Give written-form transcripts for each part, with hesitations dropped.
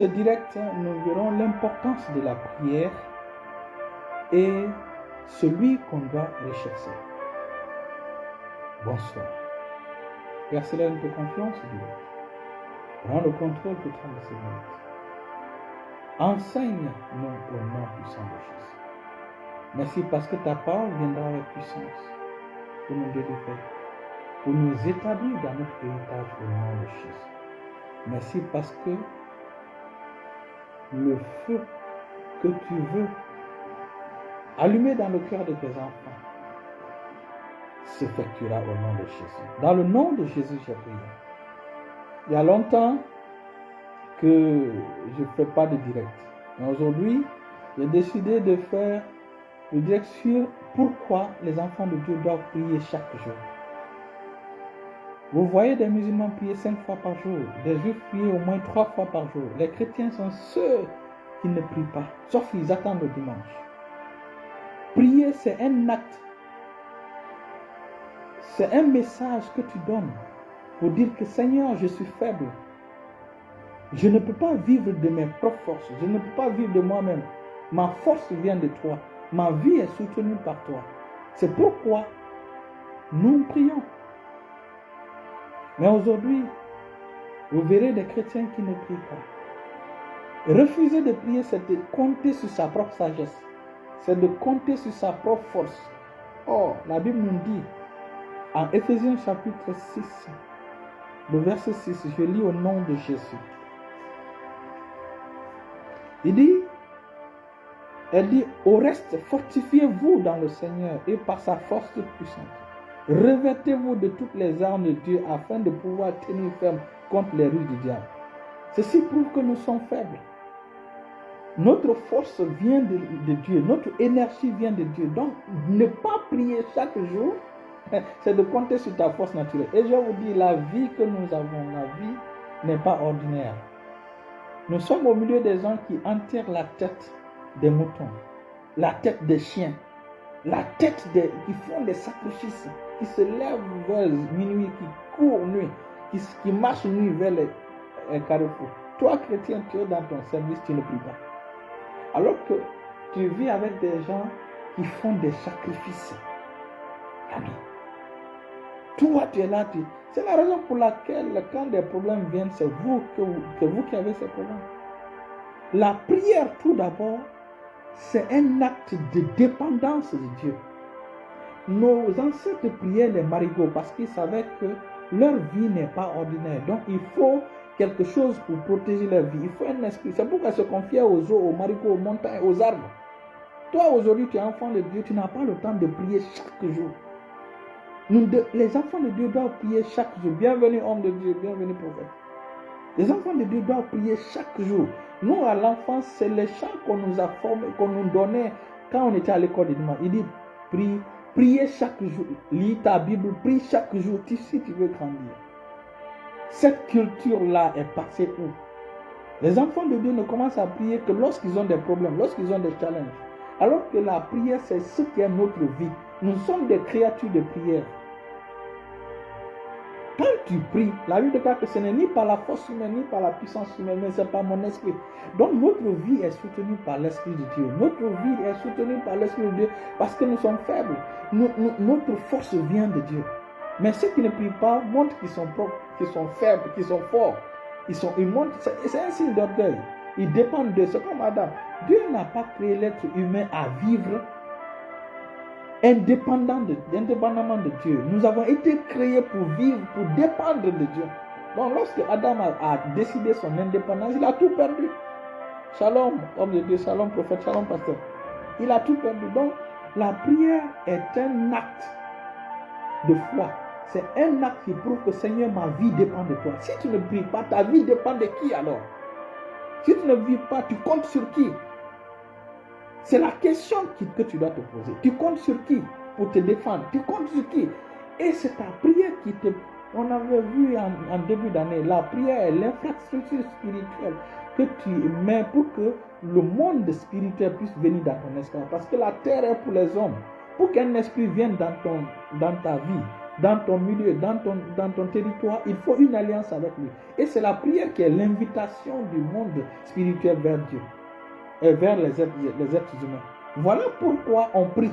direct, nous verrons l'importance de la prière et celui qu'on doit rechercher. Bonsoir. Père Céleste, notre confiance, Dieu. Prends le contrôle total de ces minutes. Enseigne-nous au nom puissant de Jésus. Merci parce que ta parole viendra avec puissance pour nous délivrer, pour nous établir dans notre héritage au nom de Jésus. Merci parce que le feu que tu veux allumer dans le cœur de tes enfants s'effectuera au nom de Jésus. Dans le nom de Jésus, j'ai prié. Il y a longtemps que je ne fais pas de direct. Mais aujourd'hui, j'ai décidé de faire le direct sur pourquoi les enfants de Dieu doivent prier chaque jour. Vous voyez des musulmans prier 5 fois par jour, des juifs prier au moins 3 fois par jour. Les chrétiens sont ceux qui ne prient pas, sauf qu'ils attendent le dimanche. Prier, c'est un acte. C'est un message que tu donnes pour dire que Seigneur, je suis faible. Je ne peux pas vivre de mes propres forces. Je ne peux pas vivre de moi-même. Ma force vient de toi. Ma vie est soutenue par toi. C'est pourquoi nous prions. Mais aujourd'hui, vous verrez des chrétiens qui ne prient pas. Refuser de prier, c'est de compter sur sa propre sagesse. C'est de compter sur sa propre force. Or, la Bible nous dit, en Éphésiens chapitre 6, le verset 6, je lis au nom de Jésus. Elle dit, au reste, fortifiez-vous dans le Seigneur et par sa force puissante. Revêtez-vous de toutes les armes de Dieu afin de pouvoir tenir ferme contre les ruses du diable. Ceci prouve que nous sommes faibles. Notre force vient de Dieu, notre énergie vient de Dieu. Donc, ne pas prier chaque jour, c'est de compter sur ta force naturelle. Et je vous dis, la vie que nous avons, la vie n'est pas ordinaire. Nous sommes au milieu des gens qui enterrent la tête des moutons, la tête des chiens, la tête qui font des sacrifices, qui se lèvent vers minuit, qui courent nuit, qui marchent nuit vers les carrefours. Toi, chrétien, tu es dans ton service, tu ne pries pas. Alors que tu vis avec des gens qui font des sacrifices. Amen. Toi, tu es là. C'est la raison pour laquelle, quand des problèmes viennent, c'est vous qui avez ces problèmes. La prière, tout d'abord, c'est un acte de dépendance de Dieu. Nos ancêtres priaient les marigots parce qu'ils savaient que leur vie n'est pas ordinaire. Donc, il faut quelque chose pour protéger leur vie. Il faut un esprit. C'est pourquoi ils se confiaient aux eaux, aux marigots, aux montagnes, aux arbres. Toi, aujourd'hui, tu es enfant de Dieu, tu n'as pas le temps de prier chaque jour. Les enfants de Dieu doivent prier chaque jour. Bienvenue, homme de Dieu, bienvenue, prophète. Les enfants de Dieu doivent prier chaque jour. Nous, à l'enfance, c'est les chants qu'on nous a formés, qu'on nous donnait quand on était à l'école de dimanche. Il dit, priez chaque jour. Lis ta Bible, prie chaque jour si tu veux grandir. Cette culture-là est passée où? Les enfants de Dieu ne commencent à prier que lorsqu'ils ont des problèmes, lorsqu'ils ont des challenges. Alors que la prière, c'est ce qui est notre vie. Nous sommes des créatures de prière. Quand tu pries, la Bible déclare que ce n'est ni par la force humaine, ni par la puissance humaine, mais c'est par mon esprit. Donc notre vie est soutenue par l'Esprit de Dieu. Notre vie est soutenue par l'Esprit de Dieu parce que nous sommes faibles. Notre force vient de Dieu. Mais ceux qui ne prient pas montrent qu'ils sont propres, qu'ils sont faibles, qu'ils sont forts. Ils montrent, c'est un signe d'orgueil. Ils dépendent d'eux. C'est comme Adam. Dieu n'a pas créé l'être humain à vivre indépendamment de Dieu. Nous avons été créés pour vivre, pour dépendre de Dieu. Donc lorsque Adam a décidé son indépendance, il a tout perdu. Shalom, homme de Dieu, shalom, prophète, shalom, pasteur. Il a tout perdu. Donc la prière est un acte de foi. C'est un acte qui prouve que Seigneur, ma vie dépend de toi. Si tu ne pries pas, ta vie dépend de qui alors? Si tu ne vis pas, tu comptes sur qui? C'est la question que tu dois te poser. Tu comptes sur qui pour te défendre? Tu comptes sur qui? Et c'est ta prière qui te... On avait vu en début d'année, la prière est l'infrastructure spirituelle que tu mets pour que le monde spirituel puisse venir dans ton esprit. Parce que la terre est pour les hommes. Pour qu'un esprit vienne dans ta vie, dans ton milieu, dans ton territoire, il faut une alliance avec lui. Et c'est la prière qui est l'invitation du monde spirituel vers Dieu et vers les êtres humains. Voilà pourquoi on prie.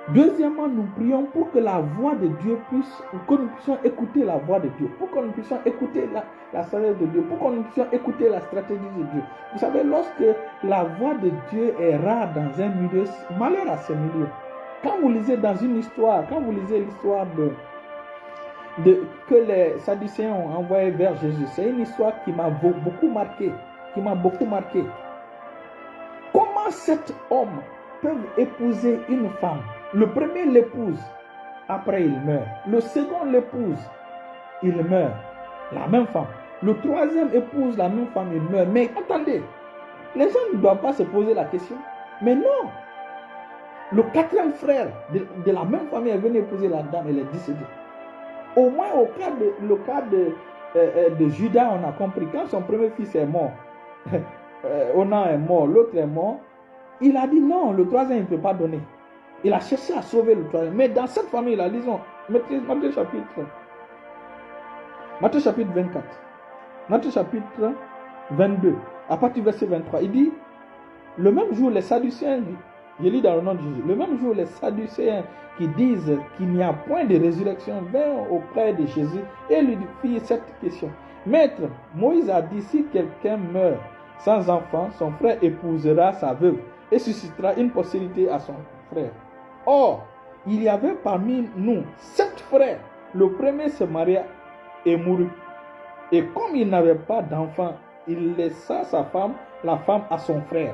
Deuxièmement, nous prions pour que la voix de Dieu puisse, que nous puissions écouter la voix de Dieu, pour que nous puissions écouter la sagesse de Dieu, pour que nous puissions écouter la stratégie de Dieu. Vous savez, lorsque la voix de Dieu est rare dans un milieu, malheur à ce milieu. Quand vous lisez dans une histoire, quand vous lisez l'histoire que les Sadducéens ont envoyé vers Jésus, c'est une histoire qui m'a beaucoup marqué, Comment 7 hommes peuvent épouser une femme? Le premier l'épouse, après il meurt. Le second l'épouse, il meurt. La même femme. Le troisième épouse la même femme, il meurt. Mais attendez, les gens ne doivent pas se poser la question. Mais non. Le quatrième frère de la même famille est venu épouser la dame, elle est décédée. Au moins le cas de Judas, on a compris. Quand son premier fils est mort, Onan est mort, l'autre est mort, il a dit non, le troisième il ne peut pas donner. Il a cherché à sauver le troisième. Mais dans cette famille, là, lisons Matthieu chapitre 24, Matthieu chapitre 22, à partir du verset 23, il dit, le même jour, les Sadducéens, je lis dans le nom de Jésus, le même jour, les Sadducéens qui disent qu'il n'y a point de résurrection vinrent auprès de Jésus et lui firent cette question. Maître, Moïse a dit, si quelqu'un meurt sans enfant, son frère épousera sa veuve et suscitera une postérité à son frère. Or, il y avait parmi nous 7 frères. Le premier se maria et mourut. Et comme il n'avait pas d'enfant, il laissa sa femme, la femme à son frère.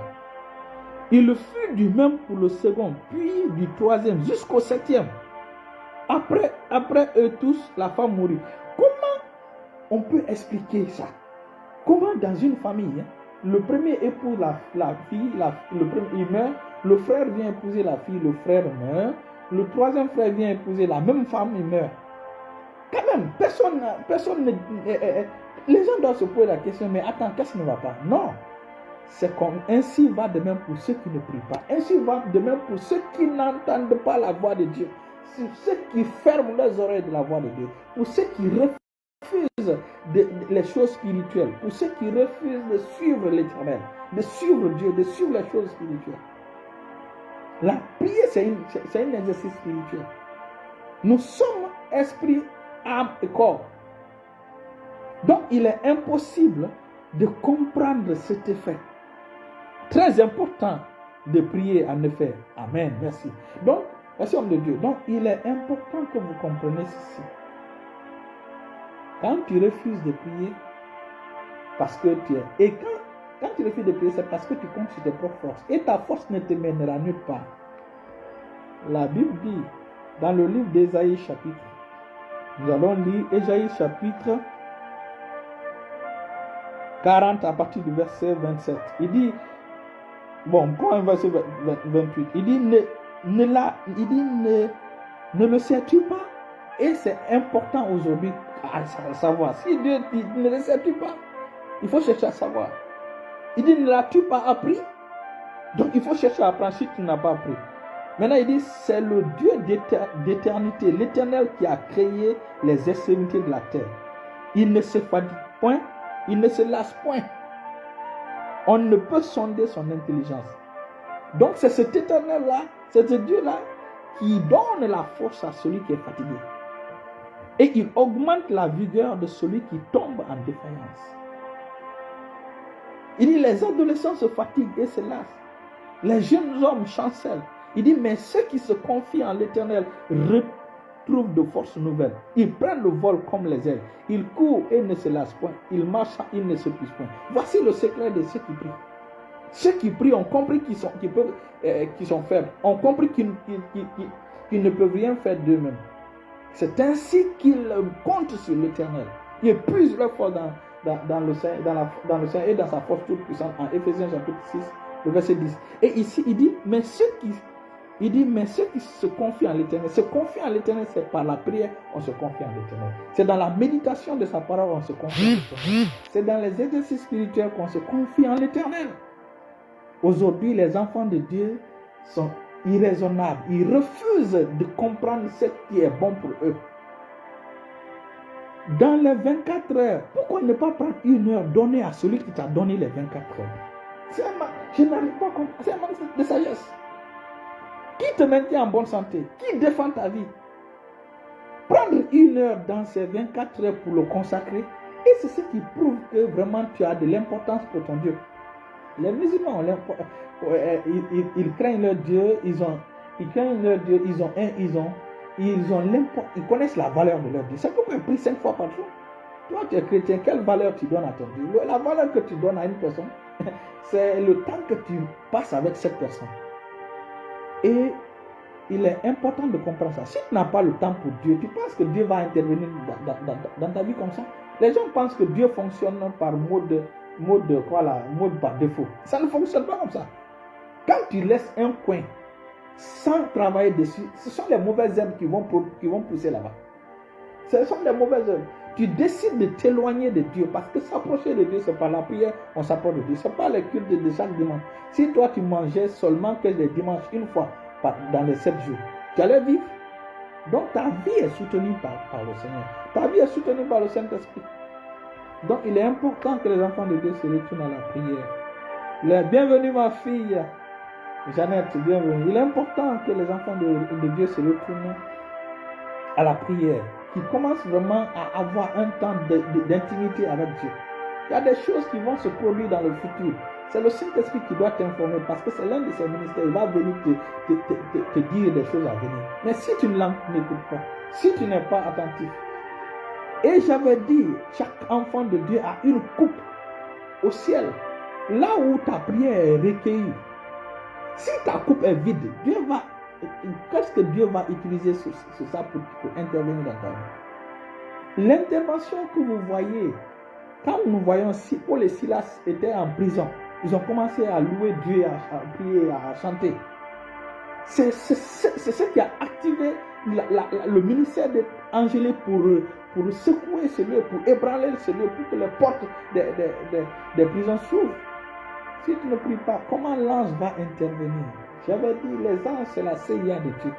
Il fut du même pour le second, puis du troisième, jusqu'au 7e. Après eux tous, la femme mourut. Comment on peut expliquer ça? Comment dans une famille, le premier épouse la fille, le premier il meurt, le frère vient épouser la fille, le frère meurt, le troisième frère vient épouser la même femme, il meurt. Quand même, personne ne... les gens doivent se poser la question, mais attends, qu'est-ce qui ne va pas? Non. C'est comme ainsi va de même pour ceux qui ne prient pas. Ainsi va de même pour ceux qui n'entendent pas la voix de Dieu. Ceux qui ferment les oreilles de la voix de Dieu. Pour ceux qui refusent les choses spirituelles. Pour ceux qui refusent de suivre l'Éternel. De suivre Dieu, de suivre les choses spirituelles. La prière, c'est un exercice spirituel. Nous sommes esprit, âme et corps. Donc, il est impossible de comprendre cet effet. Très important de prier en effet. Amen. Merci. Donc, merci homme de Dieu. Donc, il est important que vous compreniez ceci. Quand tu refuses de prier, parce que tu es... Et quand tu refuses de prier, c'est parce que tu comptes sur tes propres forces. Et ta force ne te mènera nulle part. La Bible dit, dans le livre d'Ésaïe chapitre, nous allons lire Ésaïe chapitre 40 à partir du verset 27. Il dit, bon, quand verset 28, il dit, ne le sais-tu pas? Et c'est important aujourd'hui à savoir. Si Dieu dit, ne le sais-tu pas? Il faut chercher à savoir. Il dit, ne l'as-tu pas appris? Donc il faut chercher à apprendre si tu n'as pas appris. Maintenant, il dit, c'est le Dieu d'éternité, l'Éternel qui a créé les extrémités de la terre. Il ne se fatigue point, il ne se lasse point. On ne peut sonder son intelligence. Donc, c'est cet Éternel-là, c'est ce Dieu-là qui donne la force à celui qui est fatigué. Et il augmente la vigueur de celui qui tombe en défaillance. Il dit, les adolescents se fatiguent et se lassent. Les jeunes hommes chancellent. Il dit, mais ceux qui se confient en l'Éternel retrouvent de forces nouvelles. Ils prennent le vol comme les ailes. Ils courent et ne se lassent point. Ils marchent et ils ne se puissent point. Voici le secret de ceux qui prient. Ceux qui prient ont compris qu'ils sont faibles. Ont compris qu'ils ne peuvent rien faire d'eux-mêmes. C'est ainsi qu'ils comptent sur l'Éternel. Ils épuisent leur force dans le Saint et dans sa force toute puissante. En Éphésiens chapitre 6, le verset 10. Et ici, il dit, mais ceux qui se confient en l'Éternel, se confient en l'Éternel, c'est par la prière, on se confie en l'Éternel. C'est dans la méditation de sa parole, on se confie en l'Éternel. C'est dans les exercices spirituels qu'on se confie en l'Éternel. Aujourd'hui, les enfants de Dieu irraisonnable. Ils refusent de comprendre ce qui est bon pour eux. Dans les 24 heures, pourquoi ne pas prendre une heure donnée à celui qui t'a donné les 24 heures? Je n'arrive pas à comprendre. C'est un manque de sagesse. Qui te maintient en bonne santé? Qui défend ta vie? Prendre une heure dans ces 24 heures pour le consacrer, et c'est ce qui prouve que vraiment tu as de l'importance pour ton Dieu. Les musulmans, ils craignent leur Dieu, ils craignent leur Dieu, ils connaissent la valeur de leur Dieu. C'est pourquoi ils prient 5 fois par jour. Toi, tu es chrétien, quelle valeur tu donnes à ton Dieu? La valeur que tu donnes à une personne, c'est le temps que tu passes avec cette personne. Et il est important de comprendre ça. Si tu n'as pas le temps pour Dieu, tu penses que Dieu va intervenir dans ta vie comme ça? Les gens pensent que Dieu fonctionne par mode par défaut. Ça ne fonctionne pas comme ça. Quand tu laisses un coin sans travailler dessus, ce sont les mauvaises herbes qui vont pousser là-bas. Ce sont les mauvaises herbes. Tu décides de t'éloigner de Dieu parce que s'approcher de Dieu, c'est par la prière, on s'approche de Dieu. Ce n'est pas le culte de chaque dimanche. Si toi, tu mangeais seulement que les dimanches une fois dans les 7 jours, tu allais vivre. Donc, ta vie est soutenue par le Seigneur. Ta vie est soutenue par le Saint-Esprit. Donc, il est important que les enfants de Dieu se retournent à la prière. Bienvenue, ma fille. Jeannette, bienvenue. Il est important que les enfants de Dieu se retournent à la prière, qui commencent vraiment à avoir un temps d'intimité avec Dieu. Il y a des choses qui vont se produire dans le futur. C'est le Saint-Esprit qui doit t'informer parce que c'est l'un de ses ministères. Il va venir te dire des choses à venir. Mais si tu ne l'écoutes pas, si tu n'es pas attentif, et j'avais dit, chaque enfant de Dieu a une coupe au ciel, là où ta prière est recueillie. Si ta coupe est vide, qu'est-ce que Dieu va utiliser sur ça pour intervenir dans ta vie? L'intervention que vous voyez, quand nous voyons Paul et Silas étaient en prison, ils ont commencé à louer Dieu, à prier, à chanter. C'est ce qui a activé le ministère d'Angélé pour secouer ce lieu, pour ébranler ce lieu, pour que les portes des prisons s'ouvrent. Si tu ne pries pas, comment l'ange va intervenir? J'avais dit, les anges, c'est la CIA de Dieu.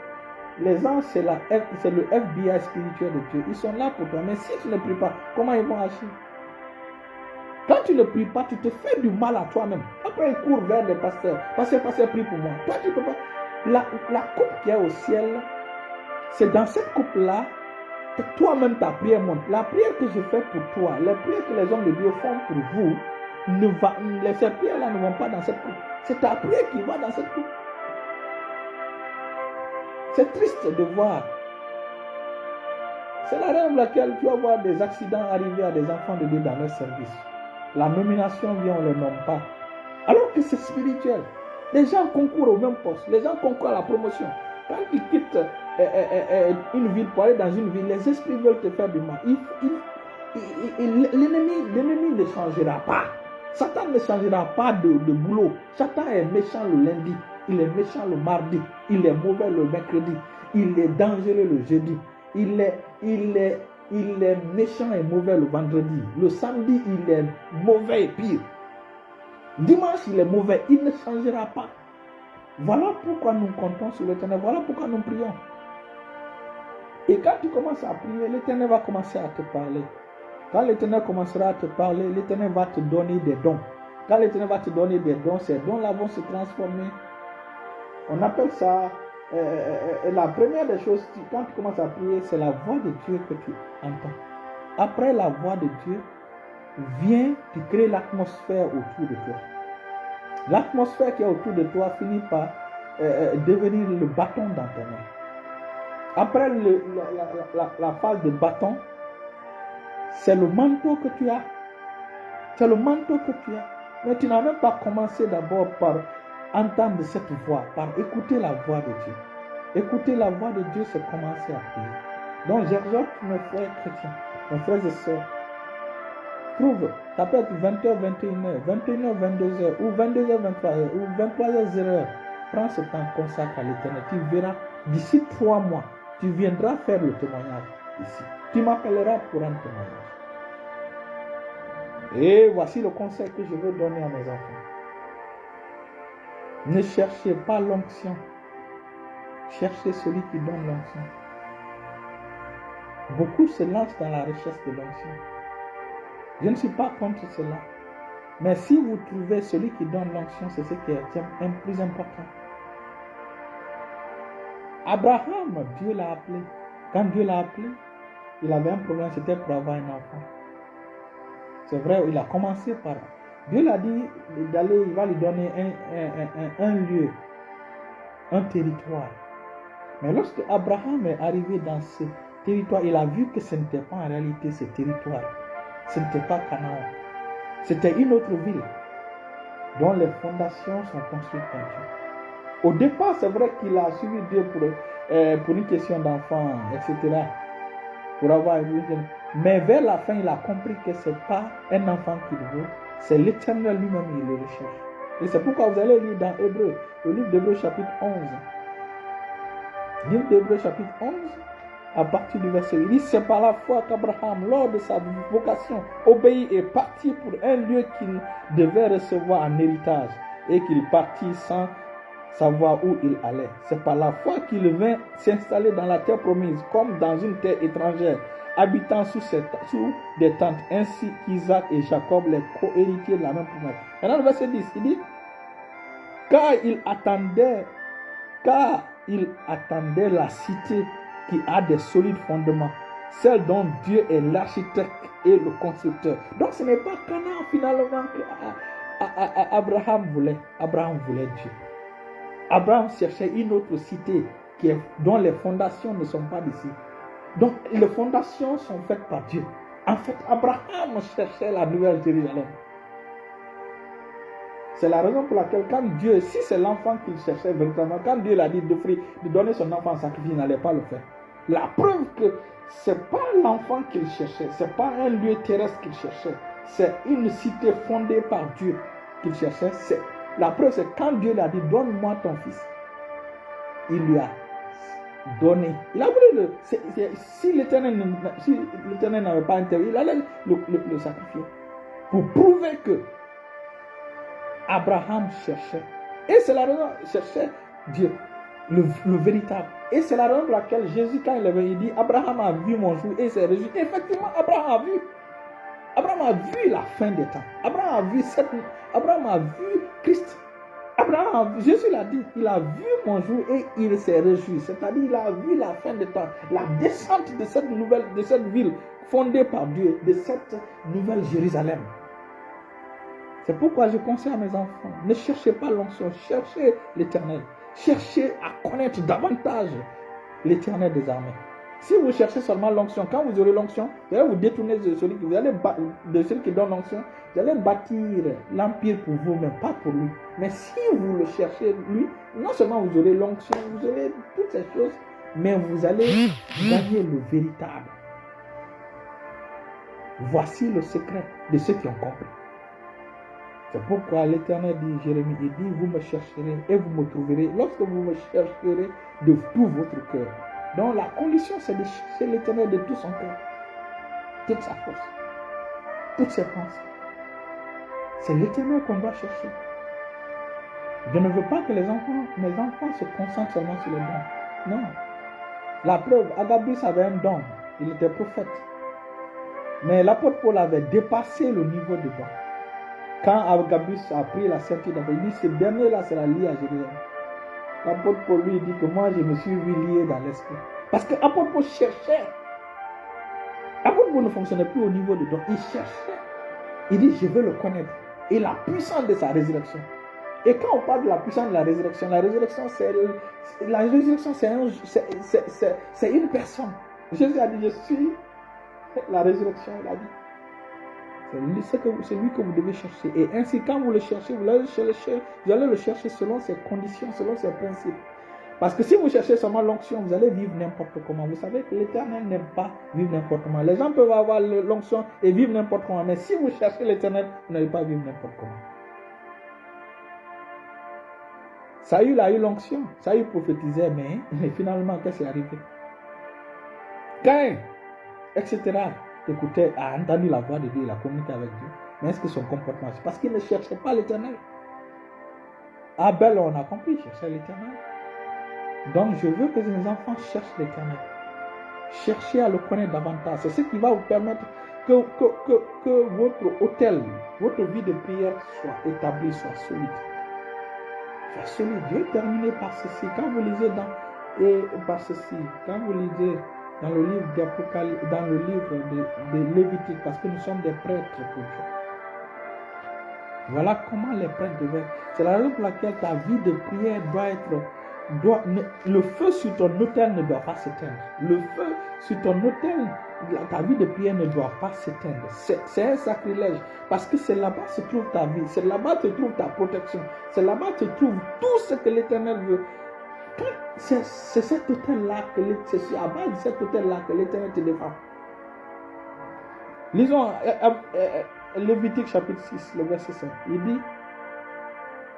Les anges, c'est le FBI spirituel de Dieu. Ils sont là pour toi. Mais si tu ne pries pas, comment ils vont agir? Quand tu ne pries pas, tu te fais du mal à toi-même. Après, ils courent vers les pasteurs. Pasteur, prie pour moi. Toi, tu ne peux pas. La coupe qui est au ciel, c'est dans cette coupe-là que toi-même ta prière monte. La prière que je fais pour toi, les prières que les hommes de Dieu font pour vous, ces prières-là ne vont pas dans cette coupe. C'est ta prière qui va dans cette coupe. C'est triste de voir. C'est la raison pour laquelle tu vas voir des accidents arriver à des enfants de Dieu dans leur service. La nomination vient, on ne les nomme pas. Alors que c'est spirituel. Les gens concourent au même poste. Les gens concourent à la promotion. Quand ils quittent une ville pour aller dans une ville, les esprits veulent te faire du mal. L'ennemi ne changera pas. Satan ne changera pas de boulot. Satan est méchant le lundi. Il est méchant le mardi. Il est mauvais le mercredi. Il est dangereux le jeudi. Il est méchant et mauvais le vendredi. Le samedi, il est mauvais et pire. Dimanche, il est mauvais. Il ne changera pas. Voilà pourquoi nous comptons sur l'Éternel. Voilà pourquoi nous prions. Et quand tu commences à prier, l'Éternel va commencer à te parler. Quand l'Éternel commencera à te parler, l'Éternel va te donner des dons. Quand l'Éternel va te donner des dons, ces dons-là vont se transformer. On appelle ça, la première des choses, quand tu commences à prier, c'est la voix de Dieu que tu entends. Après la voix de Dieu, vient, tu crées l'atmosphère autour de toi. L'atmosphère qui est autour de toi finit par devenir le bâton dans tes mains. Après la phase de bâton, c'est le manteau que tu as. C'est le manteau que tu as. Mais tu n'as même pas commencé d'abord par entendre cette voix, par écouter la voix de Dieu. Écouter la voix de Dieu, c'est commencer à prier. Donc j'exhorte mes frères chrétiens, mes frères et sœurs, trouve, ça peut être 20h, 21h, 21h, 22h, ou 22h, 23h, ou 23h, 0h. Prends ce temps, consacre à l'Éternel. Tu verras, d'ici 3 mois, tu viendras faire le témoignage ici. Tu m'appelleras pour un témoignage. Et voici le conseil que je veux donner à mes enfants. Ne cherchez pas l'onction. Cherchez celui qui donne l'onction. Beaucoup se lancent dans la recherche de l'onction. Je ne suis pas contre cela. Mais si vous trouvez celui qui donne l'onction, c'est ce qui est plus important. Abraham, Dieu l'a appelé. Quand Dieu l'a appelé, il avait un problème, c'était pour avoir un enfant. C'est vrai, il a commencé par... Dieu l'a dit d'aller, il va lui donner un lieu, un territoire. Mais lorsque Abraham est arrivé dans ce territoire, il a vu que ce n'était pas en réalité ce territoire. Ce n'était pas Canaan. C'était une autre ville dont les fondations sont construites par Dieu. Au départ, c'est vrai qu'il a suivi Dieu pour une question d'enfant, etc. Pour avoir une... Mais vers la fin, il a compris que ce n'est pas un enfant qu'il veut, c'est l'Éternel lui-même qui le recherche. Et c'est pourquoi vous allez lire dans Hébreux, le livre d'Hébreux chapitre 11. Livre d'Hébreux chapitre 11, à partir du verset, il dit, c'est par la foi qu'Abraham, lors de sa vocation, obéit et partit pour un lieu qu'il devait recevoir en héritage, et qu'il partit sans savoir où il allait. C'est par la foi qu'il vint s'installer dans la terre promise, comme dans une terre étrangère, habitant sous des tentes, ainsi qu'Isaac et Jacob, les co-héritiers de la même promesse. Maintenant, le verset 10, il dit, car il attendait la cité qui a des solides fondements, celle dont Dieu est l'architecte et le constructeur. Donc ce n'est pas Canaan finalement que Abraham voulait. Abraham voulait Dieu. Abraham cherchait une autre cité dont les fondations ne sont pas d'ici. Donc les fondations sont faites par Dieu. En fait, Abraham cherchait la nouvelle Jérusalem. C'est la raison pour laquelle quand Dieu, si c'est l'enfant qu'il cherchait véritablement, quand Dieu l'a dit de donner son enfant en sacrifice, il n'allait pas le faire. La preuve que ce n'est pas l'enfant qu'il cherchait, ce n'est pas un lieu terrestre qu'il cherchait, c'est une cité fondée par Dieu qu'il cherchait. La preuve, c'est quand Dieu l'a dit, donne-moi ton fils. Il lui a donné. Il a voulu si l'Éternel n'avait pas interdit, il allait le sacrifier. Pour prouver que Abraham cherchait. Et c'est la raison, cherchait Dieu, le véritable. Et c'est la raison pour laquelle Jésus, quand il est venu, il dit, Abraham a vu mon jour et s'est réjoui. Effectivement, Abraham a vu. Abraham a vu la fin des temps. Abraham a vu Christ. Jésus l'a dit, il a vu mon jour et il s'est réjoui. C'est-à-dire, il a vu la fin des temps, la descente de cette ville fondée par Dieu, de cette nouvelle Jérusalem. C'est pourquoi je conseille à mes enfants, ne cherchez pas l'onction, cherchez l'Éternel. Cherchez à connaître davantage l'Éternel des armées. Si vous cherchez seulement l'onction, quand vous aurez l'onction, vous allez vous détourner de celui qui donne l'onction, vous allez bâtir l'empire pour vous-même, pas pour lui. Mais si vous le cherchez, lui, non seulement vous aurez l'onction, vous aurez toutes ces choses, mais vous allez gagner le véritable. Voici le secret de ceux qui ont compris. C'est pourquoi l'Éternel dit, Jérémie, il dit, vous me chercherez et vous me trouverez lorsque vous me chercherez de tout votre cœur. Donc la condition, c'est de chercher l'Éternel de tout son cœur, toute sa force, toutes ses pensées. C'est l'Éternel qu'on doit chercher. Je ne veux pas que mes enfants se concentrent seulement sur les dons. Non. La preuve, Agabus avait un don, il était prophète. Mais l'apôtre Paul avait dépassé le niveau de don. Quand Agabus a pris la ceinture d'Abraham, il dit, ce dernier-là sera lié à Jérusalem. L'apôtre Paul lui dit que moi, je me suis vu lié dans l'esprit. Parce que l'apôtre Paul cherchait. L'apôtre Paul ne fonctionnait plus au niveau de don. Il cherchait. Il dit, je veux le connaître. Et la puissance de sa résurrection. Et quand on parle de la puissance de la résurrection c'est une personne. Jésus a dit, je suis la résurrection et la vie. C'est lui que vous devez chercher. Et ainsi, quand vous le cherchez, vous allez le chercher selon ses conditions, selon ses principes. Parce que si vous cherchez seulement l'onction, vous allez vivre n'importe comment. Vous savez que l'Éternel n'aime pas vivre n'importe comment. Les gens peuvent avoir l'onction et vivre n'importe comment. Mais si vous cherchez l'Éternel, vous n'allez pas vivre n'importe comment. Saül a eu l'onction. Saül prophétisait, mais finalement, qu'est-ce qui est arrivé? Caïn, etc. Écoutait, a entendu la voix de Dieu, il a communiqué avec Dieu. Mais est-ce que son comportement, c'est parce qu'il ne cherchait pas l'Éternel? Abel, on a compris, il cherchait l'Éternel. Donc, je veux que les enfants cherchent l'Éternel. Cherchez à le connaître davantage. C'est ce qui va vous permettre que votre hôtel, votre vie de prière soit établie, soit solide. Soit solide. Je vais terminer par ceci. Quand vous lisez quand vous lisez dans le livre d'Apocalypse, dans le livre de Lévitique, parce que nous sommes des prêtres pour Dieu. Voilà comment les prêtres devaient. C'est la raison pour laquelle ta vie de prière le feu sur ton autel ne doit pas s'éteindre. Le feu sur ton autel, ta vie de prière ne doit pas s'éteindre. C'est un sacrilège. Parce que c'est là-bas que se trouve ta vie. C'est là-bas que se trouve ta protection. C'est là-bas que se trouve tout ce que l'Éternel veut. C'est cet autel-là, c'est à base de cet autel-là que l'Éternel te défend. Lisons Lévitique chapitre 6, le verset 5. Il dit: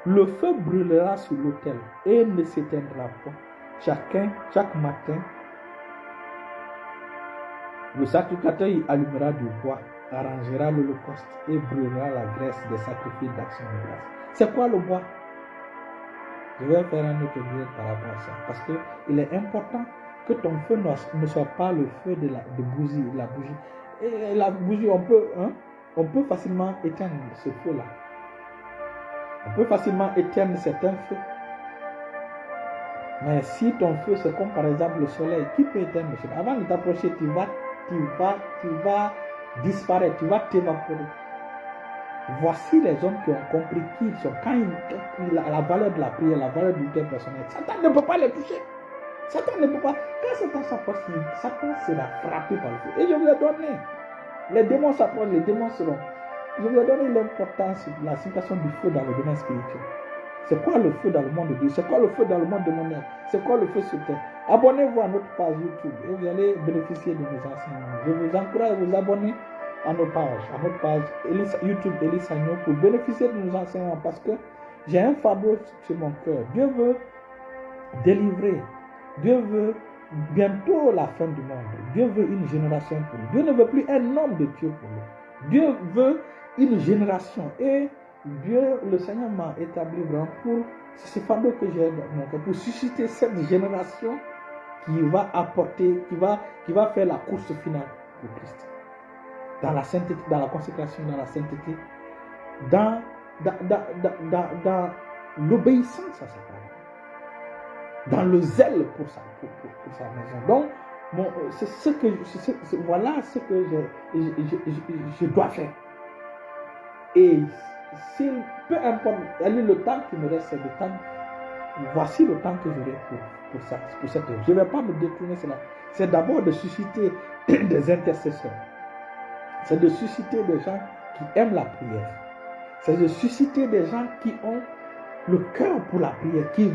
le feu brûlera sur l'autel et ne s'éteindra pas. Chaque matin, le sacrificateur y allumera du bois, arrangera l'holocauste et brûlera la graisse des sacrifices d'action de grâce. C'est quoi le bois? Je vais faire un autre direct par rapport à ça. Parce qu'il est important que ton feu ne soit pas le feu de la bougie. Et la bougie, on peut facilement éteindre ce feu-là. On peut facilement éteindre certains feux. Mais si ton feu, c'est comme par exemple le soleil, qui peut éteindre le soleil? Avant de t'approcher, tu vas disparaître, tu vas t'évaporer. Voici les hommes qui ont compris qui ils sont. Quand la valeur de la prière, la valeur du temps personnel, Satan ne peut pas les toucher. Satan ne peut pas. Quand Satan s'approche, Satan sera frappé par le feu. Et je vous ai donné. Les démons s'approchent, les démons seront. Je vous ai donné l'importance de la situation du feu dans le domaine spirituel. C'est quoi le feu dans le monde de Dieu? C'est quoi le feu dans le monde démoniaque? C'est quoi le feu sur terre? Abonnez-vous à notre page YouTube et vous allez bénéficier de nos enseignements. Je vous encourage à vous abonner à notre page YouTube Elie Sagnon pour bénéficier de nos enseignements parce que j'ai un fardeau sur mon cœur. Dieu veut délivrer. Dieu veut bientôt la fin du monde. Dieu veut une génération pour lui. Dieu ne veut plus un homme de Dieu pour lui. Dieu veut une génération. Et Dieu, le Seigneur m'a établi vraiment c'est ce fardeau que j'ai pour susciter cette génération qui va apporter, qui va faire la course finale pour Christ. Dans la sainteté, dans la consécration, dans la sainteté, dans l'obéissance à sa parole, dans le zèle pour sa maison. Donc, voilà ce que je dois faire. Et peu importe le temps qui me reste, c'est le temps. Voici le temps que j'aurai pour cette œuvre. Je ne vais pas me détourner cela. C'est d'abord de susciter des intercesseurs. C'est de susciter des gens qui aiment la prière. C'est de susciter des gens qui ont le cœur pour la prière, qui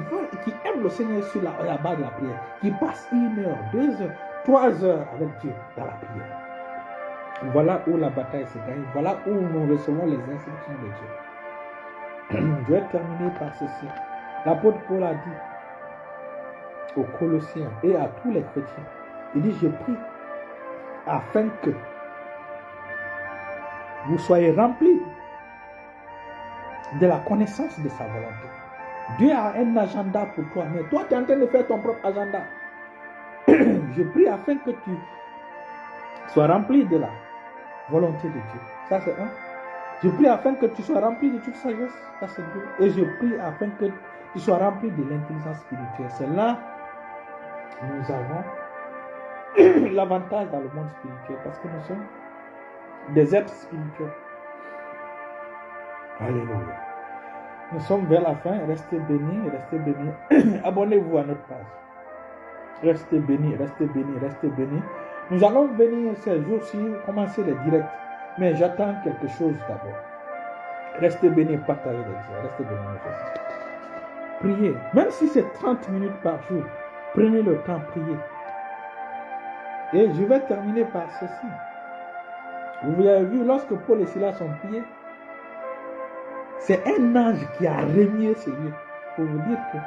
aiment le Seigneur sur la base de la prière, qui passent 1 heure, 2 heures, 3 heures avec Dieu dans la prière. Voilà où la bataille se gagne. Voilà où nous recevons les instructions de Dieu. Je vais terminer par ceci. L'apôtre Paul a dit aux Colossiens et à tous les chrétiens, il dit: je prie afin que vous soyez remplis de la connaissance de sa volonté. Dieu a un agenda pour toi, mais toi tu es en train de faire ton propre agenda. Je prie afin que tu sois rempli de la volonté de Dieu. Ça c'est un. Je prie afin que tu sois rempli de toute sagesse. Ça c'est deux. Et je prie afin que tu sois rempli de l'intelligence spirituelle. C'est là que nous avons l'avantage dans le monde spirituel parce que nous sommes des êtres spirituels. Alléluia. Nous sommes vers la fin. Restez bénis, restez bénis. Abonnez-vous à notre page. Restez bénis, restez bénis, restez bénis. Nous allons venir ces jours-ci commencer les directs. Mais j'attends quelque chose d'abord. Restez bénis, partagez les gens. Restez bénis. Priez. Même si c'est 30 minutes par jour, prenez le temps, priez. Et je vais terminer par ceci. Vous avez vu, lorsque Paul et Silas ont prié, c'est un ange qui a remué ces lieux. Pour vous dire que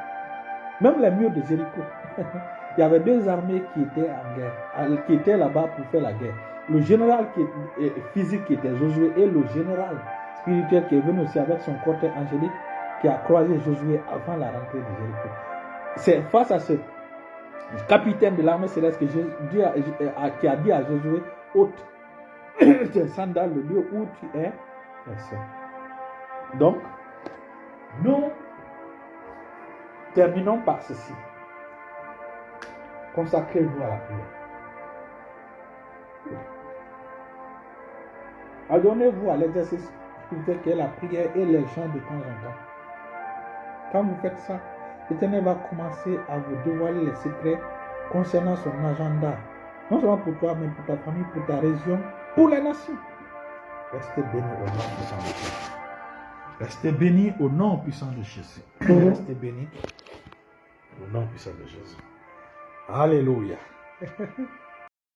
même les murs de Jéricho, il y avait 2 armées qui étaient en guerre, qui étaient là-bas pour faire la guerre. Le général physique qui était Josué et le général spirituel qui est venu aussi avec son cortège angélique qui a croisé Josué avant la rentrée de Jéricho. C'est face à ce Le capitaine de l'armée céleste qui a dit à Josué, ôte tes sandales le lieu où tu es. Donc, nous terminons par ceci. Consacrez-vous à la prière. Adonnez-vous à l'exercice spirituel qui est la prière et les chants de temps en temps. Quand vous faites ça, l'Éternel va commencer à vous dévoiler les secrets concernant son agenda. Non seulement pour toi, mais pour ta famille, pour ta région, pour les nations. Restez bénis au nom puissant de Jésus. Restez bénis au nom puissant de Jésus. Restez bénis au nom puissant de Jésus. Alléluia.